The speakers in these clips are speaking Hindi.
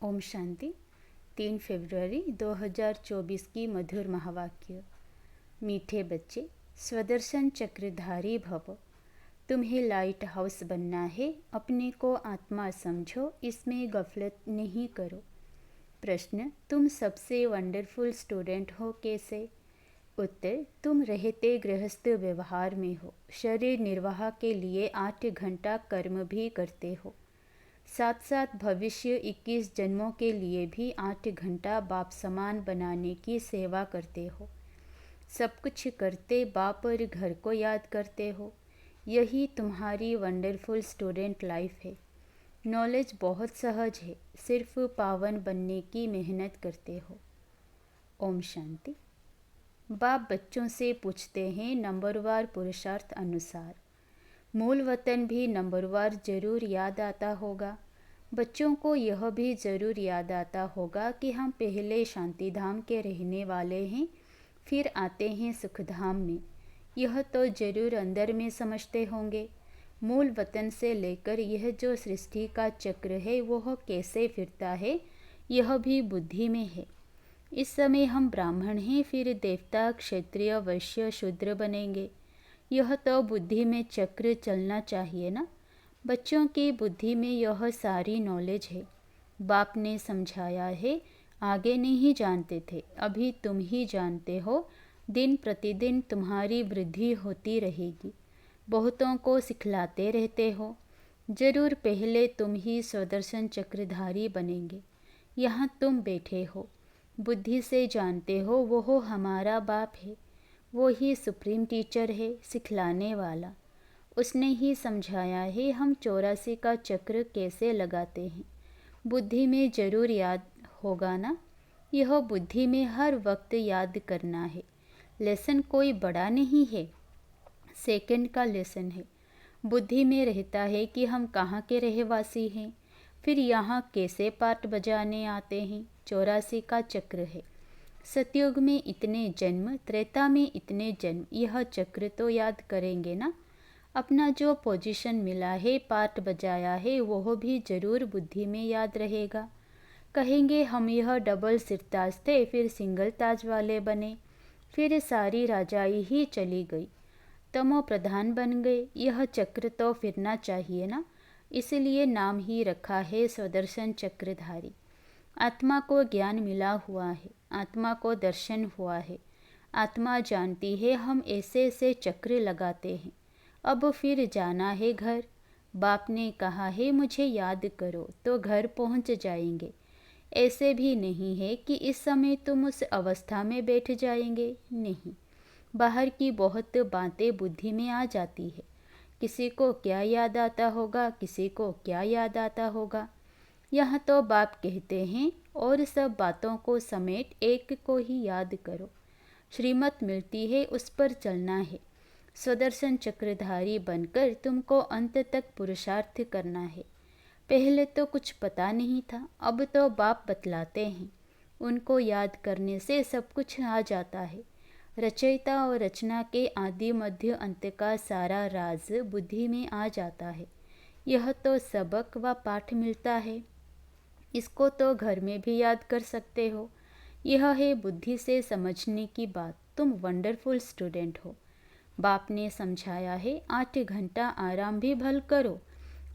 ओम शांति। 3 फरवरी 2024 की मधुर महावाक्य। मीठे बच्चे, स्वदर्शन चक्रधारी भव। तुम्हें लाइट हाउस बनना है, अपने को आत्मा समझो, इसमें गफलत नहीं करो। प्रश्न, तुम सबसे वंडरफुल स्टूडेंट हो कैसे? उत्तर, तुम रहते गृहस्थ व्यवहार में हो, शरीर निर्वाह के लिए 8 घंटा कर्म भी करते हो, साथ साथ भविष्य 21 जन्मों के लिए भी 8 घंटा बाप समान बनाने की सेवा करते हो। सब कुछ करते बाप और घर को याद करते हो। यही तुम्हारी वंडरफुल स्टूडेंट लाइफ है। नॉलेज बहुत सहज है, सिर्फ पावन बनने की मेहनत करते हो। ओम शांति। बाप बच्चों से पूछते हैं नंबरवार पुरुषार्थ अनुसार। मूल वतन भी नंबरवार जरूर याद आता होगा। बच्चों को यह भी ज़रूर याद आता होगा कि हम पहले शांतिधाम के रहने वाले हैं, फिर आते हैं सुखधाम में। यह तो ज़रूर अंदर में समझते होंगे। मूल वतन से लेकर यह जो सृष्टि का चक्र है वह कैसे फिरता है, यह भी बुद्धि में है। इस समय हम ब्राह्मण हैं, फिर देवता, क्षत्रिय, वैश्य, शूद्र बनेंगे। यह तो बुद्धि में चक्र चलना चाहिए ना। बच्चों की बुद्धि में यह सारी नॉलेज है। बाप ने समझाया है, आगे नहीं जानते थे, अभी तुम ही जानते हो। दिन प्रतिदिन तुम्हारी वृद्धि होती रहेगी। बहुतों को सिखलाते रहते हो। जरूर पहले तुम ही स्वदर्शन चक्रधारी बनेंगे। यहाँ तुम बैठे हो, बुद्धि से जानते हो वो हमारा बाप है। वो ही सुप्रीम टीचर है, सिखलाने वाला। उसने ही समझाया है हम 84 का चक्र कैसे लगाते हैं। बुद्धि में जरूर याद होगा ना। यह बुद्धि में हर वक्त याद करना है। लेसन कोई बड़ा नहीं है, सेकंड का लेसन है। बुद्धि में रहता है कि हम कहाँ के रहवासी हैं, फिर यहाँ कैसे पाठ बजाने आते हैं। 84 का चक्र है। सतयुग में इतने जन्म, त्रेता में इतने जन्म, यह चक्र तो याद करेंगे ना। अपना जो पोजीशन मिला है, पाठ बजाया है, वह भी जरूर बुद्धि में याद रहेगा। कहेंगे हम यह डबल सिरताज थे, फिर सिंगल ताज वाले बने, फिर सारी राजाई ही चली गई, तमो प्रधान बन गए। यह चक्र तो फिरना चाहिए ना। इसलिए नाम ही रखा है स्वदर्शन चक्रधारी। आत्मा को ज्ञान मिला हुआ है, आत्मा को दर्शन हुआ है। आत्मा जानती है हम ऐसे ऐसे चक्र लगाते हैं। अब फिर जाना है घर। बाप ने कहा है मुझे याद करो, तो घर पहुंच जाएंगे। ऐसे भी नहीं है कि इस समय तुम उस अवस्था में बैठ जाएंगे, नहीं। बाहर की बहुत बातें बुद्धि में आ जाती है। किसी को क्या याद आता होगा, किसी को क्या याद आता होगा। यहाँ तो बाप कहते हैं और सब बातों को समेट एक को ही याद करो। श्रीमत मिलती है, उस पर चलना है। स्वदर्शन चक्रधारी बनकर तुमको अंत तक पुरुषार्थ करना है। पहले तो कुछ पता नहीं था, अब तो बाप बतलाते हैं। उनको याद करने से सब कुछ आ जाता है। रचयिता और रचना के आदि मध्य अंत का सारा राज बुद्धि में आ जाता है। यह तो सबक व पाठ मिलता है। इसको तो घर में भी याद कर सकते हो। यह है बुद्धि से समझने की बात। तुम वंडरफुल स्टूडेंट हो। बाप ने समझाया है 8 घंटा आराम भी भल करो,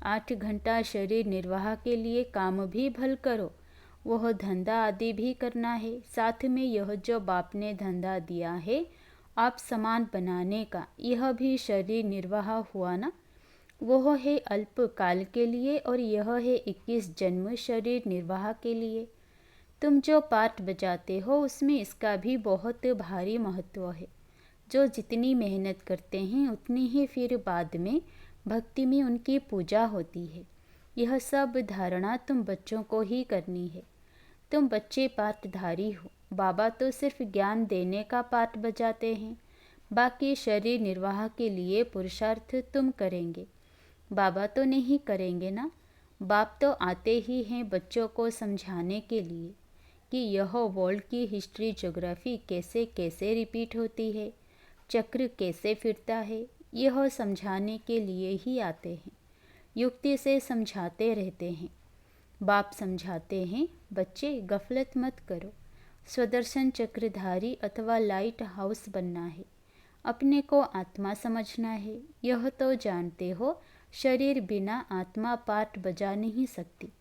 8 घंटा शरीर निर्वाह के लिए काम भी भल करो। वह धंधा आदि भी करना है। साथ में यह जो बाप ने धंधा दिया है आप समान बनाने का, यह भी शरीर निर्वाह हुआ ना। वह है अल्प काल के लिए और यह है 21 जन्म शरीर निर्वाह के लिए। तुम जो पाठ बजाते हो उसमें इसका भी बहुत भारी महत्व है। जो जितनी मेहनत करते हैं उतनी ही फिर बाद में भक्ति में उनकी पूजा होती है। यह सब धारणा तुम बच्चों को ही करनी है। तुम बच्चे पाठधारी हो। बाबा तो सिर्फ ज्ञान देने का पाठ बजाते हैं, बाकी शरीर निर्वाह के लिए पुरुषार्थ तुम करेंगे। बाबा तो नहीं करेंगे ना। बाप तो आते ही हैं बच्चों को समझाने के लिए कि यह वर्ल्ड की हिस्ट्री, ज्योग्राफी कैसे कैसे रिपीट होती है, चक्र कैसे फिरता है, यह समझाने के लिए ही आते हैं। युक्ति से समझाते रहते हैं। बाप समझाते हैं, बच्चे गफलत मत करो, स्वदर्शन चक्रधारी अथवा लाइट हाउस बनना है, अपने को आत्मा समझना है। यह तो जानते हो, शरीर बिना आत्मा पाठ बजा नहीं सकती।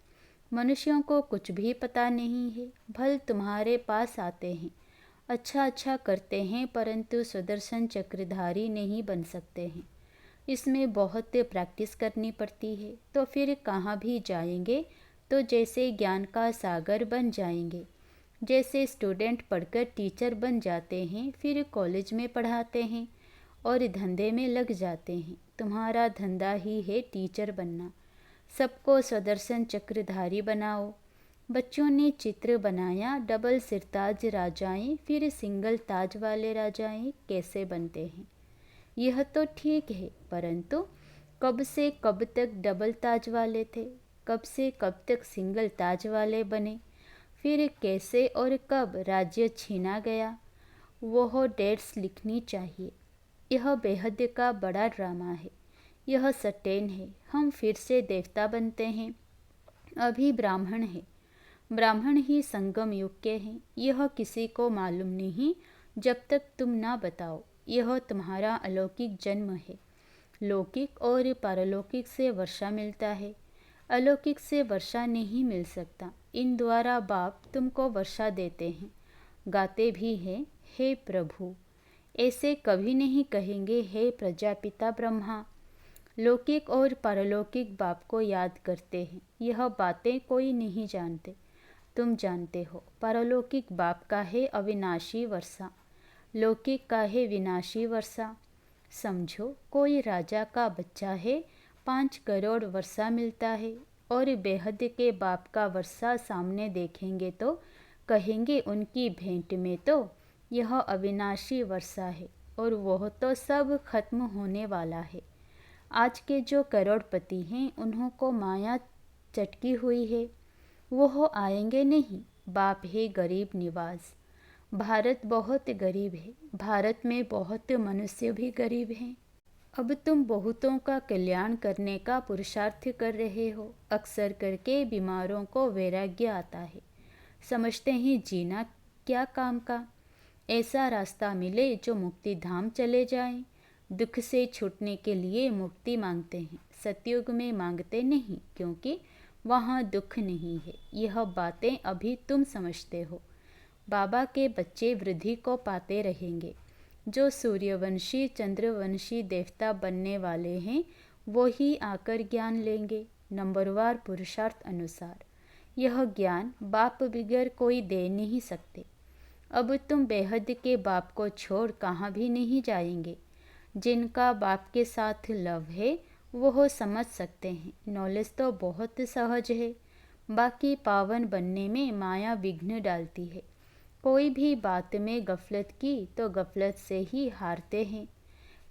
मनुष्यों को कुछ भी पता नहीं है। भल तुम्हारे पास आते हैं, अच्छा अच्छा करते हैं, परंतु सुदर्शन चक्रधारी नहीं बन सकते हैं। इसमें बहुत प्रैक्टिस करनी पड़ती है। तो फिर कहाँ भी जाएंगे तो जैसे ज्ञान का सागर बन जाएंगे। जैसे स्टूडेंट पढ़कर टीचर बन जाते हैं, फिर कॉलेज में पढ़ाते हैं और धंधे में लग जाते हैं। तुम्हारा धंधा ही है टीचर बनना। सबको सुदर्शन चक्रधारी बनाओ। बच्चों ने चित्र बनाया, डबल सिरताज राजाएं, फिर सिंगल ताज वाले राजाएं कैसे बनते हैं। यह तो ठीक है, परंतु कब से कब तक डबल ताज वाले थे, कब से कब तक सिंगल ताज वाले बने, फिर कैसे और कब राज्य छीना गया, वह डेट्स लिखनी चाहिए। यह बेहद का बड़ा ड्रामा है। यह सटेन है। हम फिर से देवता बनते हैं। अभी ब्राह्मण है। ब्राह्मण ही संगम युग के हैं। यह किसी को मालूम नहीं जब तक तुम ना बताओ। यह तुम्हारा अलौकिक जन्म है। लौकिक और पारलौकिक से वर्षा मिलता है, अलौकिक से वर्षा नहीं मिल सकता। इन द्वारा बाप तुमको वर्षा देते हैं। गाते भी हैं, हे प्रभु। ऐसे कभी नहीं कहेंगे हे प्रजापिता ब्रह्मा। लौकिक और पारलौकिक बाप को याद करते हैं। यह बातें कोई नहीं जानते, तुम जानते हो। पारलौकिक बाप का है अविनाशी वर्षा, लौकिक का है विनाशी वर्षा। समझो, कोई राजा का बच्चा है, 5 करोड़ वर्षा मिलता है, और बेहद के बाप का वर्षा सामने देखेंगे तो कहेंगे उनकी भेंट में तो यह अविनाशी वर्षा है, और वह तो सब खत्म होने वाला है। आज के जो करोड़पति हैं, उन्हों को माया चटकी हुई है, वो आएंगे नहीं। बाप है गरीब निवाज। भारत बहुत गरीब है। भारत में बहुत मनुष्य भी गरीब हैं। अब तुम बहुतों का कल्याण करने का पुरुषार्थ कर रहे हो। अक्सर करके बीमारों को वैराग्य आता है, समझते हैं जीना क्या काम का। ऐसा रास्ता मिले जो मुक्ति धाम चले जाएं। दुख से छूटने के लिए मुक्ति मांगते हैं, सतयुग में मांगते नहीं, क्योंकि वहाँ दुख नहीं है। यह बातें अभी तुम समझते हो। बाबा के बच्चे वृद्धि को पाते रहेंगे। जो सूर्यवंशी चंद्रवंशी देवता बनने वाले हैं, वो ही आकर ज्ञान लेंगे, नंबरवार पुरुषार्थ अनुसार। यह ज्ञान बाप बिगर कोई दे नहीं सकते। अब तुम बेहद के बाप को छोड़ कहाँ भी नहीं जाएंगे। जिनका बाप के साथ लव है, वो समझ सकते हैं। नॉलेज तो बहुत सहज है, बाकी पावन बनने में माया विघ्न डालती है। कोई भी बात में गफलत की तो गफलत से ही हारते हैं।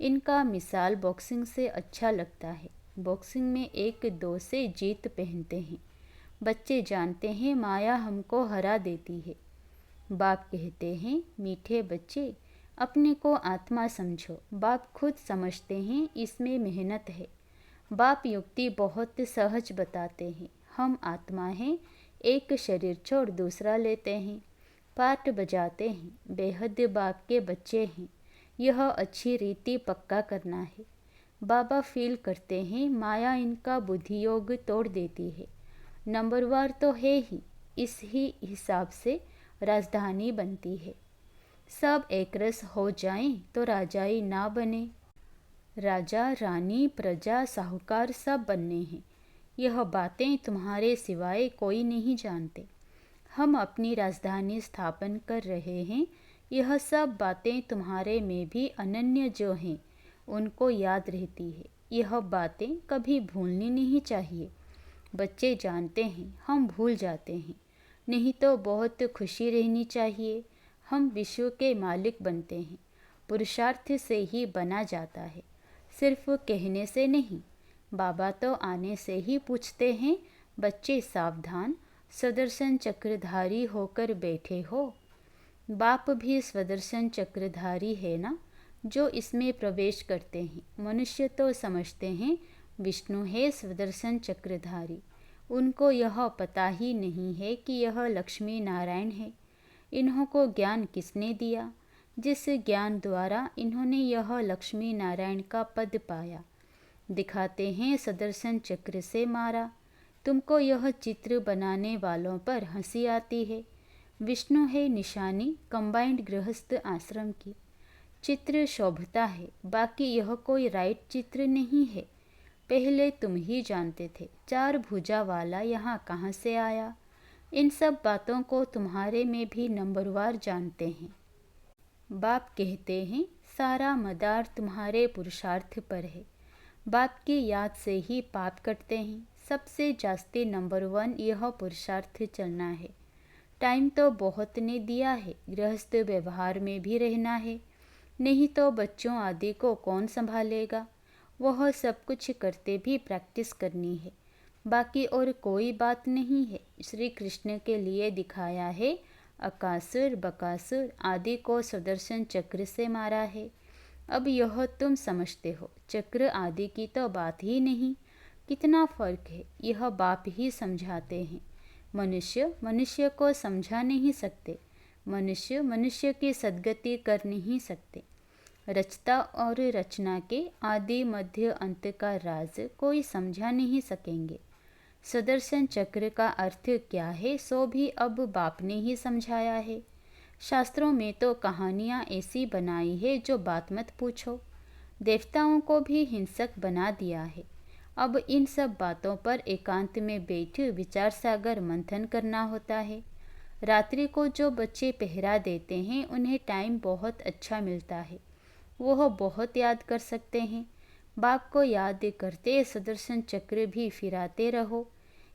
इनका मिसाल बॉक्सिंग से अच्छा लगता है। बॉक्सिंग में 1-2 से जीत पहनते हैं। बच्चे जानते हैं माया हमको हरा देती है। बाप कहते हैं, मीठे बच्चे, अपने को आत्मा समझो। बाप खुद समझते हैं इसमें मेहनत है। बाप युक्ति बहुत सहज बताते हैं। हम आत्मा हैं, एक शरीर छोड़ दूसरा लेते हैं, पाठ बजाते हैं, बेहद बाप के बच्चे हैं। यह अच्छी रीति पक्का करना है। बाबा फील करते हैं माया इनका बुद्धियोग तोड़ देती है। नंबरवार तो है ही, इस ही हिसाब से राजधानी बनती है। सब एकरस हो जाएं तो राजाई ना बने। राजा रानी प्रजा साहूकार सब बनने हैं। यह बातें तुम्हारे सिवाय कोई नहीं जानते। हम अपनी राजधानी स्थापन कर रहे हैं। यह सब बातें तुम्हारे में भी अनन्य जो हैं, उनको याद रहती है। यह बातें कभी भूलनी नहीं चाहिए। बच्चे जानते हैं, हम भूल जाते हैं। नहीं तो बहुत खुशी रहनी चाहिए। हम विश्व के मालिक बनते हैं। पुरुषार्थ से ही बना जाता है, सिर्फ कहने से नहीं। बाबा तो आने से ही पूछते हैं, बच्चे सावधान, सुदर्शन चक्रधारी होकर बैठे हो। बाप भी सुदर्शन चक्रधारी है ना, जो इसमें प्रवेश करते हैं। मनुष्य तो समझते हैं विष्णु है सुदर्शन चक्रधारी। उनको यह पता ही नहीं है कि यह लक्ष्मी नारायण है। इन्हों को ज्ञान किसने दिया? जिस ज्ञान द्वारा इन्होंने यह लक्ष्मी नारायण का पद पाया। दिखाते हैं सुदर्शन चक्र से मारा। तुमको यह चित्र बनाने वालों पर हंसी आती है। विष्णु है निशानी कंबाइंड गृहस्थ आश्रम की। चित्र शोभता है, बाकी यह कोई राइट चित्र नहीं है। पहले तुम ही जानते थे 4 भुजा वाला यहाँ कहाँ से आया। इन सब बातों को तुम्हारे में भी नंबरवार जानते हैं। बाप कहते हैं सारा मदार तुम्हारे पुरुषार्थ पर है। बाप की याद से ही पाप कटते हैं। सबसे जास्ती नंबर 1 यह पुरुषार्थ चलना है। टाइम तो बहुत ने दिया है, गृहस्थ व्यवहार में भी रहना है, नहीं तो बच्चों आदि को कौन संभालेगा। वह सब कुछ करते भी प्रैक्टिस करनी है, बाकी और कोई बात नहीं है। श्री कृष्ण के लिए दिखाया है, अकासुर बकासुर आदि को सुदर्शन चक्र से मारा है। अब यह तुम समझते हो, चक्र आदि की तो बात ही नहीं। कितना फर्क है, यह बाप ही समझाते हैं। मनुष्य मनुष्य को समझा नहीं सकते, मनुष्य मनुष्य की सद्गति कर नहीं सकते। रचता और रचना के आदि मध्य अंत का राज कोई समझा नहीं सकेंगे। सुदर्शन चक्र का अर्थ क्या है सो भी अब बाप ने ही समझाया है। शास्त्रों में तो कहानियाँ ऐसी बनाई है जो बात मत पूछो। देवताओं को भी हिंसक बना दिया है। अब इन सब बातों पर एकांत में बैठ विचार सागर मंथन करना होता है। रात्रि को जो बच्चे पहरा देते हैं उन्हें टाइम बहुत अच्छा मिलता है, वह बहुत याद कर सकते हैं। बाप को याद करते सुदर्शन चक्र भी फिराते रहो।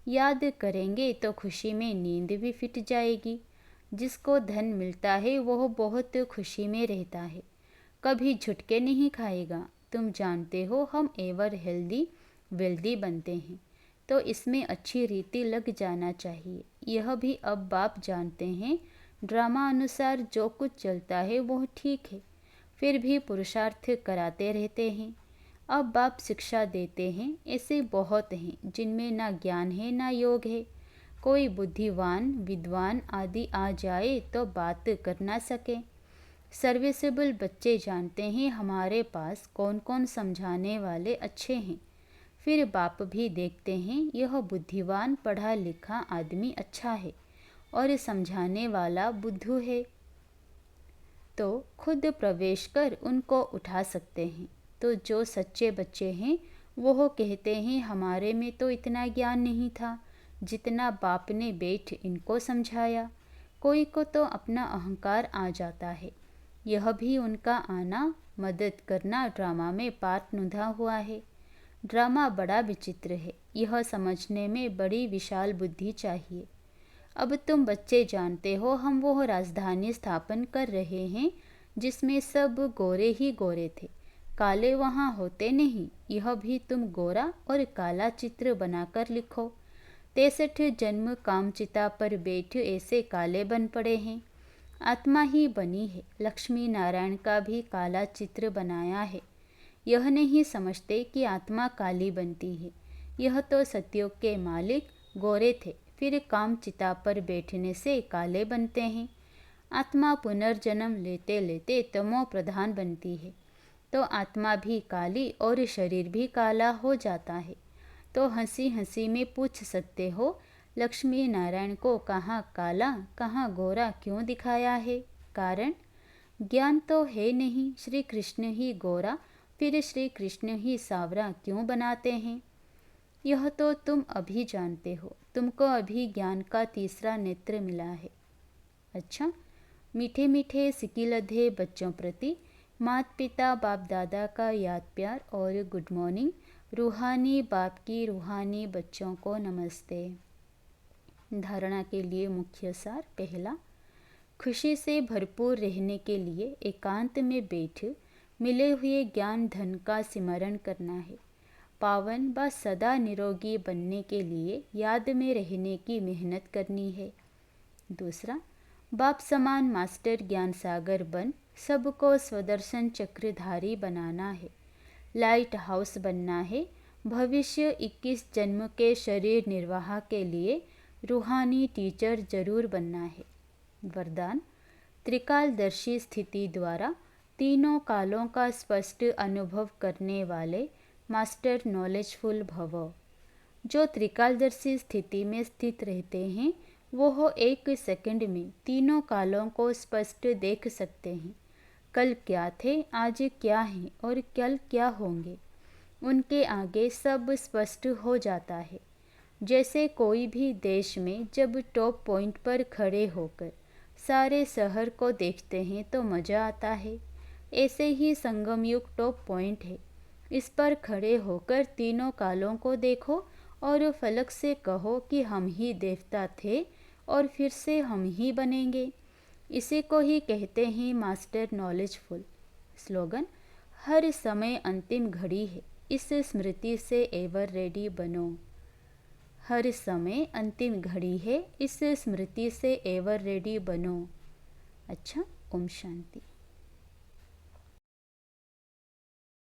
याद करेंगे तो खुशी में नींद भी फिट जाएगी। जिसको धन मिलता है वह बहुत खुशी में रहता है, कभी झुटके नहीं खाएगा। तुम जानते हो हम एवर हेल्दी वेल्दी बनते हैं, तो इसमें अच्छी रीति लग जाना चाहिए। यह भी अब बाप जानते हैं। ड्रामा अनुसार जो कुछ चलता है वह ठीक है, फिर भी पुरुषार्थ कराते रहते हैं। अब बाप शिक्षा देते हैं। ऐसे बहुत हैं जिनमें ना ज्ञान है ना योग है। कोई बुद्धिवान विद्वान आदि आ जाए तो बात कर ना सके। सर्विसेबल बच्चे जानते हैं हमारे पास कौन कौन समझाने वाले अच्छे हैं। फिर बाप भी देखते हैं यह बुद्धिवान पढ़ा लिखा आदमी अच्छा है और समझाने वाला बुद्धू है, तो खुद प्रवेश कर उनको उठा सकते हैं। तो जो सच्चे बच्चे हैं वो कहते हैं हमारे में तो इतना ज्ञान नहीं था जितना बाप ने बैठ इनको समझाया। कोई को तो अपना अहंकार आ जाता है। यह भी उनका आना मदद करना ड्रामा में पार्ट निभा हुआ है। ड्रामा बड़ा विचित्र है, यह समझने में बड़ी विशाल बुद्धि चाहिए। अब तुम बच्चे जानते हो हम वो राजधानी स्थापन कर रहे हैं जिसमें सब गोरे ही गोरे थे, काले वहाँ होते नहीं। यह भी तुम गोरा और काला चित्र बनाकर लिखो। 63 जन्म कामचिता पर बैठ ऐसे काले बन पड़े हैं। आत्मा ही बनी है। लक्ष्मी नारायण का भी काला चित्र बनाया है। यह नहीं समझते कि आत्मा काली बनती है। यह तो सत्योग के मालिक गोरे थे, फिर काम चिता पर बैठने से काले बनते हैं। आत्मा पुनर्जन्म लेते लेते तमो प्रधान बनती है, तो आत्मा भी काली और शरीर भी काला हो जाता है। तो हंसी हंसी में पूछ सकते हो लक्ष्मी नारायण को कहाँ काला कहाँ गोरा क्यों दिखाया है? कारण ज्ञान तो है नहीं। श्री कृष्ण ही गोरा फिर श्री कृष्ण ही सावरा क्यों बनाते हैं? यह तो तुम अभी जानते हो। तुमको अभी ज्ञान का तीसरा नेत्र मिला है। अच्छा, मीठे मीठे सिकिलधे बच्चों प्रति माता पिता बाप दादा का याद प्यार और गुड मॉर्निंग। रूहानी बाप की रूहानी बच्चों को नमस्ते। धारणा के लिए मुख्य सार। पहला, खुशी से भरपूर रहने के लिए एकांत में बैठ मिले हुए ज्ञान धन का स्मरण करना है। पावन व सदा निरोगी बनने के लिए याद में रहने की मेहनत करनी है। दूसरा, बाप समान मास्टर ज्ञान सागर बन सबको स्वदर्शन चक्रधारी बनाना है। लाइट हाउस बनना है। भविष्य 21 जन्म के शरीर निर्वाह के लिए रूहानी टीचर जरूर बनना है। वरदान, त्रिकालदर्शी स्थिति द्वारा तीनों कालों का स्पष्ट अनुभव करने वाले मास्टर नॉलेजफुल भव। जो त्रिकालदर्शी स्थिति में स्थित रहते हैं वो एक सेकंड में तीनों कालों को स्पष्ट देख सकते हैं। कल क्या थे, आज क्या हैं और कल क्या होंगे, उनके आगे सब स्पष्ट हो जाता है। जैसे कोई भी देश में जब टॉप पॉइंट पर खड़े होकर सारे शहर को देखते हैं तो मज़ा आता है, ऐसे ही संगम युग टॉप पॉइंट है। इस पर खड़े होकर तीनों कालों को देखो और फलक से कहो कि हम ही देवता थे और फिर से हम ही बनेंगे। इसी को ही कहते हैं मास्टर नॉलेजफुल। स्लोगन, हर समय अंतिम घड़ी है, इस स्मृति से एवर रेडी बनो। हर समय अंतिम घड़ी है, इस स्मृति से एवर रेडी बनो। अच्छा, ओम शांति।